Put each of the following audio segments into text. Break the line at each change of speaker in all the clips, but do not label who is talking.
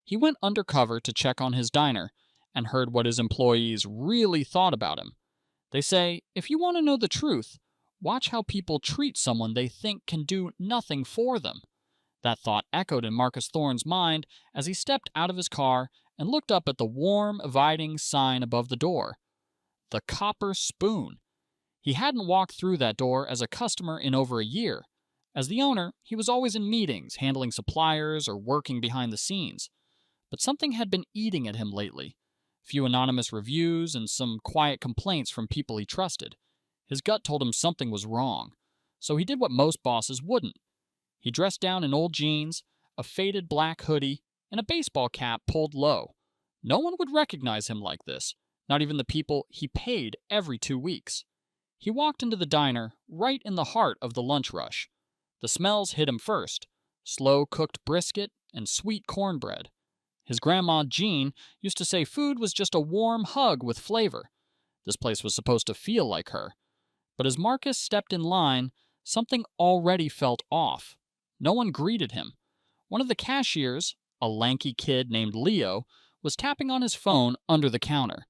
He went undercover to check on his diner and heard what his employees really thought about him. They say, if you want to know the truth, watch how people treat someone they think can do nothing for them. That thought echoed in Marcus Thorne's mind as he stepped out of his car and looked up at the warm, inviting sign above the door. The copper spoon. He hadn't walked through that door as a customer in over a year. As the owner, he was always in meetings, handling suppliers or working behind the scenes. But something had been eating at him lately. Few anonymous reviews and some quiet complaints from people he trusted. His gut told him something was wrong. So he did what most bosses wouldn't. He dressed down in old jeans, a faded black hoodie, and a baseball cap pulled low. No one would recognize him like this, not even the people he paid every 2 weeks. He walked into the diner right in the heart of the lunch rush. The smells hit him first: slow-cooked brisket and sweet cornbread. His grandma, Jean, used to say food was just a warm hug with flavor. This place was supposed to feel like her. But as Marcus stepped in line, something already felt off. No one greeted him. One of the cashiers, a lanky kid named Leo, was tapping on his phone under the counter.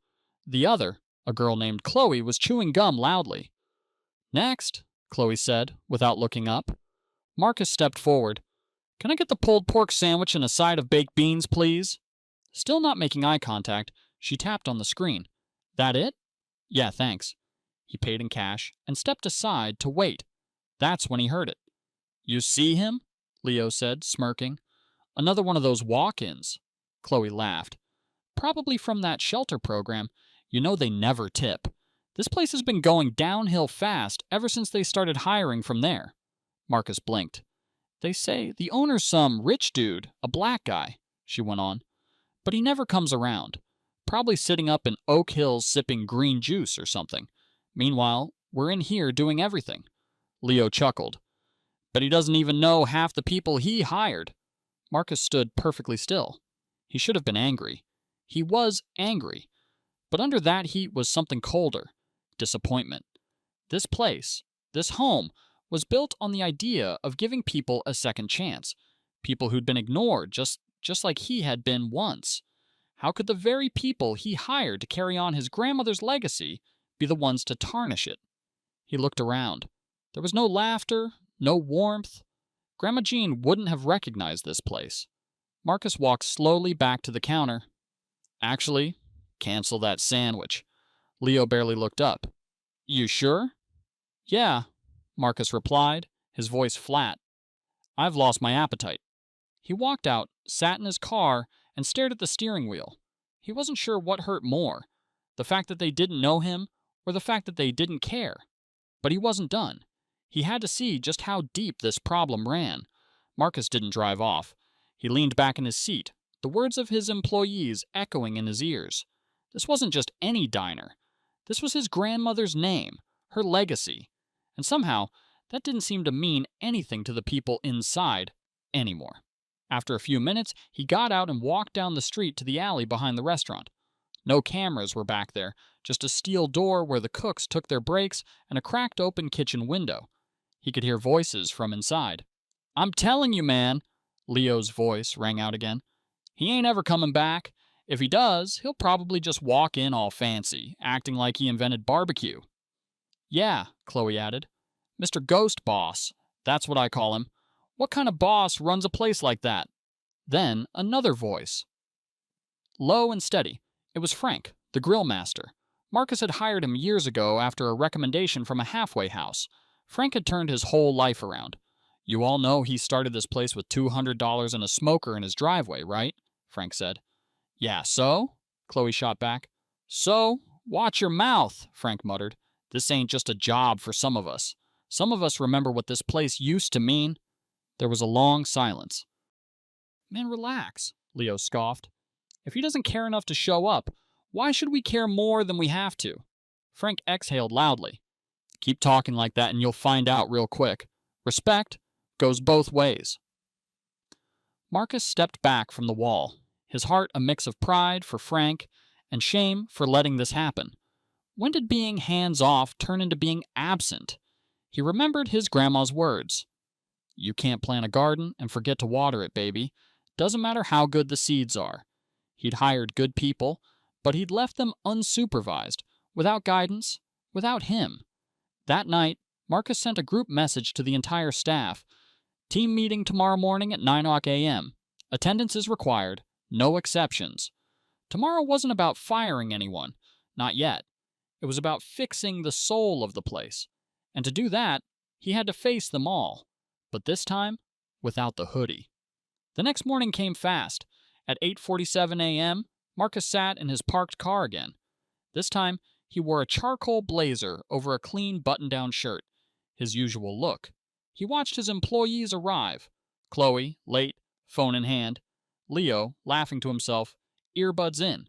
The other, a girl named Chloe, was chewing gum loudly. "Next," Chloe said, without looking up. Marcus stepped forward. "Can I get the pulled pork sandwich and a side of baked beans, please?" Still not making eye contact, she tapped on the screen. "That it?" "Yeah, thanks." He paid in cash and stepped aside to wait. That's when he heard it. "You see him?" Leo said, smirking. "Another one of those walk-ins." Chloe laughed. "Probably from that shelter program. You know they never tip. This place has been going downhill fast ever since they started hiring from there." Marcus blinked. "They say the owner's some rich dude, a black guy," she went on. "But he never comes around. Probably sitting up in Oak Hills sipping green juice or something. Meanwhile, we're in here doing everything." Leo chuckled. "But he doesn't even know half the people he hired." Marcus stood perfectly still. He should have been angry. He was angry. But under that heat was something colder: disappointment. This place, this home, was built on the idea of giving people a second chance. People who'd been ignored, just like he had been once. How could the very people he hired to carry on his grandmother's legacy be the ones to tarnish it? He looked around. There was no laughter, no warmth. Grandma Jean wouldn't have recognized this place. Marcus walked slowly back to the counter. "Actually, cancel that sandwich." Leo barely looked up. "You sure?" "Yeah," Marcus replied, his voice flat. "I've lost my appetite." He walked out, sat in his car, and stared at the steering wheel. He wasn't sure what hurt more, the fact that they didn't know him or the fact that they didn't care. But he wasn't done. He had to see just how deep this problem ran. Marcus didn't drive off. He leaned back in his seat, the words of his employees echoing in his ears. This wasn't just any diner. This was his grandmother's name, her legacy. And somehow, that didn't seem to mean anything to the people inside anymore. After a few minutes, he got out and walked down the street to the alley behind the restaurant. No cameras were back there, just a steel door where the cooks took their breaks and a cracked open kitchen window. He could hear voices from inside. "I'm telling you, man," Leo's voice rang out again. "He ain't ever coming back. If he does, he'll probably just walk in all fancy, acting like he invented barbecue." "Yeah," Chloe added. "Mr. Ghost Boss. That's what I call him. What kind of boss runs a place like that?" Then another voice. Low and steady. It was Frank, the grill master. Marcus had hired him years ago after a recommendation from a halfway house. Frank had turned his whole life around. "You all know he started this place with $200 and a smoker in his driveway, right?" Frank said. "Yeah, so?" Chloe shot back. "So? Watch your mouth," Frank muttered. "This ain't just a job for some of us. Some of us remember what this place used to mean." There was a long silence. "Man, relax," Leo scoffed. "If he doesn't care enough to show up, why should we care more than we have to?" Frank exhaled loudly. "Keep talking like that and you'll find out real quick. Respect goes both ways." Marcus stepped back from the wall, his heart a mix of pride for Frank and shame for letting this happen. When did being hands-off turn into being absent? He remembered his grandma's words. "You can't plant a garden and forget to water it, baby. Doesn't matter how good the seeds are. He'd hired good people, but he'd left them unsupervised, without guidance, without him. That night, Marcus sent a group message to the entire staff. Team meeting tomorrow morning at 9 a.m. Attendance is required, no exceptions. Tomorrow wasn't about firing anyone, not yet. It was about fixing the soul of the place. And to do that, he had to face them all. But this time, without the hoodie. The next morning came fast. At 8:47 a.m., Marcus sat in his parked car again. This time, he wore a charcoal blazer over a clean button-down shirt, his usual look. He watched his employees arrive. Chloe, late, phone in hand. Leo, laughing to himself, earbuds in.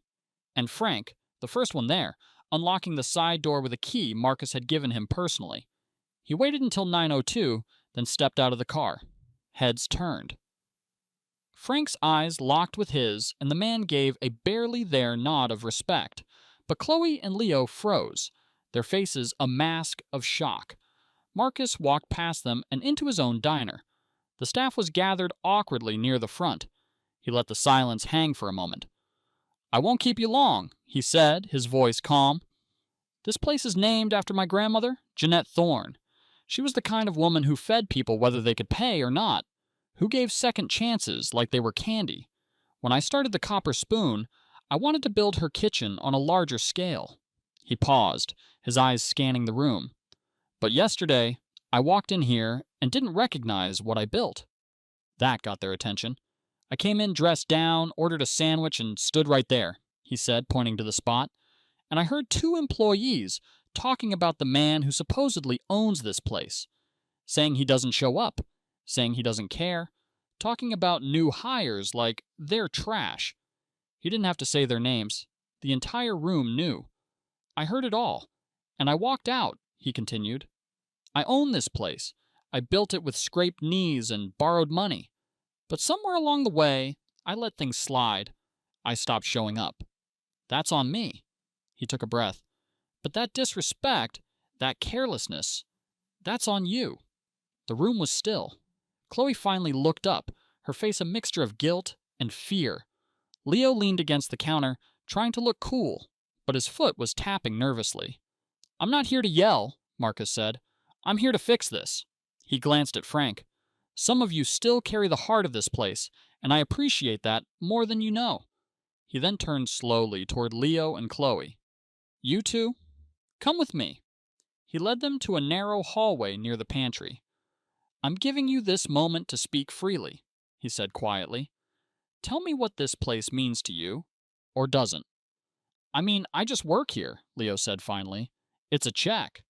And Frank, the first one there, unlocking the side door with a key Marcus had given him personally. He waited until 9:02, then stepped out of the car. Heads turned. Frank's eyes locked with his, and the man gave a barely there nod of respect. But Chloe and Leo froze, their faces a mask of shock. Marcus walked past them and into his own diner. The staff was gathered awkwardly near the front. He let the silence hang for a moment. "I won't keep you long," he said, his voice calm. "This place is named after my grandmother, Jeanette Thorne. She was the kind of woman who fed people whether they could pay or not, who gave second chances like they were candy. When I started the Copper Spoon, I wanted to build her kitchen on a larger scale." He paused, his eyes scanning the room. "But yesterday, I walked in here and didn't recognize what I built." That got their attention. "I came in dressed down, ordered a sandwich, and stood right there," he said, pointing to the spot. "And I heard two employees talking about the man who supposedly owns this place, saying he doesn't show up, saying he doesn't care, talking about new hires like they're trash. He didn't have to say their names. The entire room knew. I heard it all. And I walked out," he continued. "I own this place. I built it with scraped knees and borrowed money. But somewhere along the way, I let things slide. I stopped showing up. That's on me." He took a breath. "But that disrespect, that carelessness, that's on you." The room was still. Chloe finally looked up, her face a mixture of guilt and fear. Leo leaned against the counter, trying to look cool, but his foot was tapping nervously. "I'm not here to yell," Marcus said. "I'm here to fix this." He glanced at Frank. "Some of you still carry the heart of this place, and I appreciate that more than you know." He then turned slowly toward Leo and Chloe. "You two, come with me." He led them to a narrow hallway near the pantry. "I'm giving you this moment to speak freely," he said quietly. "Tell me what this place means to you, or doesn't." "I mean, I just work here," Leo said finally. "It's a check."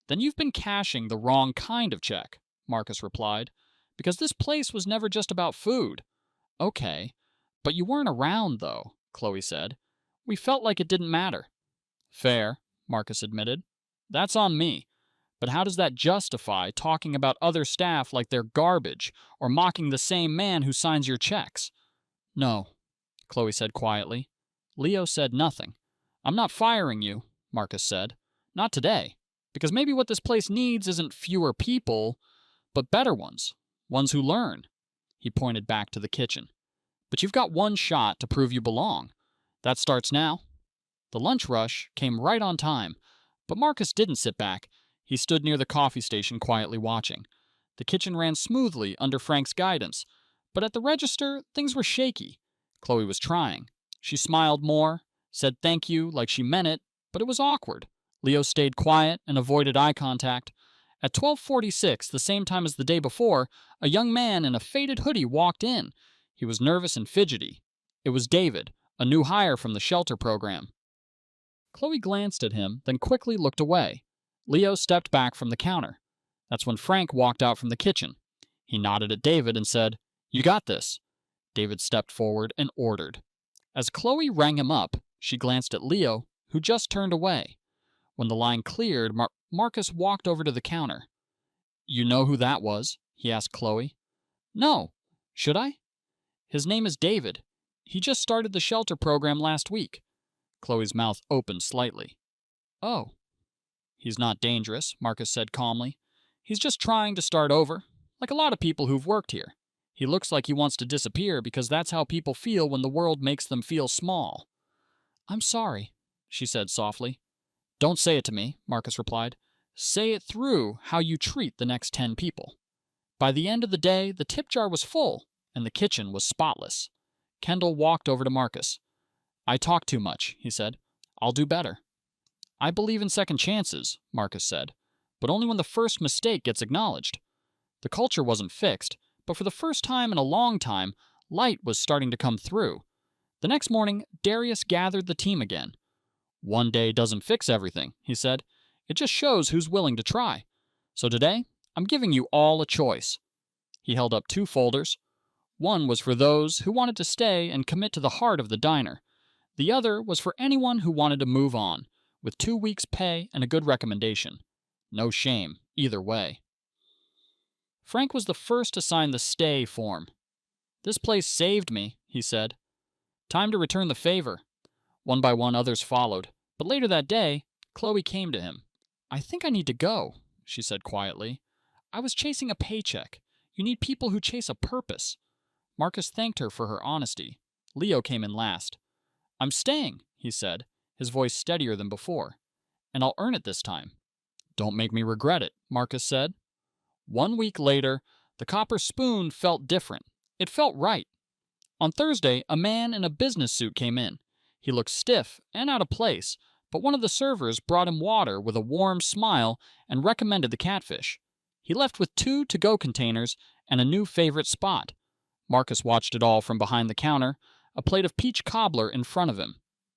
"Then you've been cashing the wrong kind of check," Marcus replied, "because this place was never just about food." "Okay, but you weren't around, though," Chloe said. "We felt like it didn't matter." "Fair," Marcus admitted. "That's on me. But how does that justify talking about other staff like they're garbage, or mocking the same man who signs your checks?" "No," Chloe said quietly. Leo said nothing. "I'm not firing you," Marcus said. "Not today. Because maybe what this place needs isn't fewer people, but better ones. Ones who learn." He pointed back to the kitchen. "But you've got one shot to prove you belong. That starts now." The lunch rush came right on time, but Marcus didn't sit back. He stood near the coffee station quietly watching. The kitchen ran smoothly under Frank's guidance, but at the register, things were shaky. Chloe was trying. She smiled more, said thank you like she meant it, but it was awkward. Leo stayed quiet and avoided eye contact. At 12:46, the same time as the day before, a young man in a faded hoodie walked in. He was nervous and fidgety. It was David, a new hire from the shelter program. Chloe glanced at him, then quickly looked away. Leo stepped back from the counter. That's when Frank walked out from the kitchen. He nodded at David and said, "You got this." David stepped forward and ordered. As Chloe rang him up, she glanced at Leo, who just turned away. When the line cleared, Marcus walked over to the counter. "You know who that was?" he asked Chloe. "No. Should I?" "His name is David. He just started the shelter program last week." Chloe's mouth opened slightly. "Oh." "He's not dangerous," Marcus said calmly. "He's just trying to start over, like a lot of people who've worked here. He looks like he wants to disappear because that's how people feel when the world makes them feel small. I'm sorry, she said softly. Don't say it to me, Marcus replied. Say it through how you treat the next 10 people. By the end of the day, the tip jar was full, and the kitchen was spotless. Kendall walked over to Marcus. I talk too much, he said. I'll do better. I believe in second chances, Marcus said, but only when the first mistake gets acknowledged. The culture wasn't fixed, but for the first time in a long time, light was starting to come through. The next morning, Darius gathered the team again. One day doesn't fix everything, he said. It just shows who's willing to try. So today, I'm giving you all a choice. He held up 2 folders. One was for those who wanted to stay and commit to the heart of the diner. The other was for anyone who wanted to move on, with 2 weeks' pay and a good recommendation. No shame, either way. Frank was the first to sign the stay form. This place saved me, he said. Time to return the favor. One by one, others followed. But later that day, Chloe came to him. I think I need to go, she said quietly. I was chasing a paycheck. You need people who chase a purpose. Marcus thanked her for her honesty. Leo came in last. I'm staying, he said, his voice steadier than before. And I'll earn it this time. Don't make me regret it, Marcus said. 1 week later, the copper spoon felt different. It felt right. On Thursday, a man in a business suit came in. He looked stiff and out of place, but one of the servers brought him water with a warm smile and recommended the catfish. He left with 2 to-go containers and a new favorite spot. Marcus watched it all from behind the counter, a plate of peach cobbler in front of him,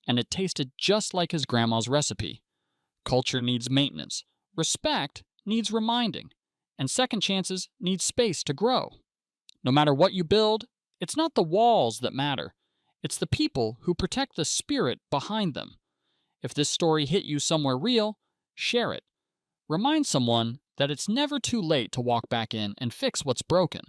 and it tasted just like his grandma's recipe. Culture needs maintenance. Respect needs reminding. And second chances need space to grow. No matter what you build, it's not the walls that matter. It's the people who protect the spirit behind them. If this story hit you somewhere real, share it. Remind someone that it's never too late to walk back in and fix what's broken.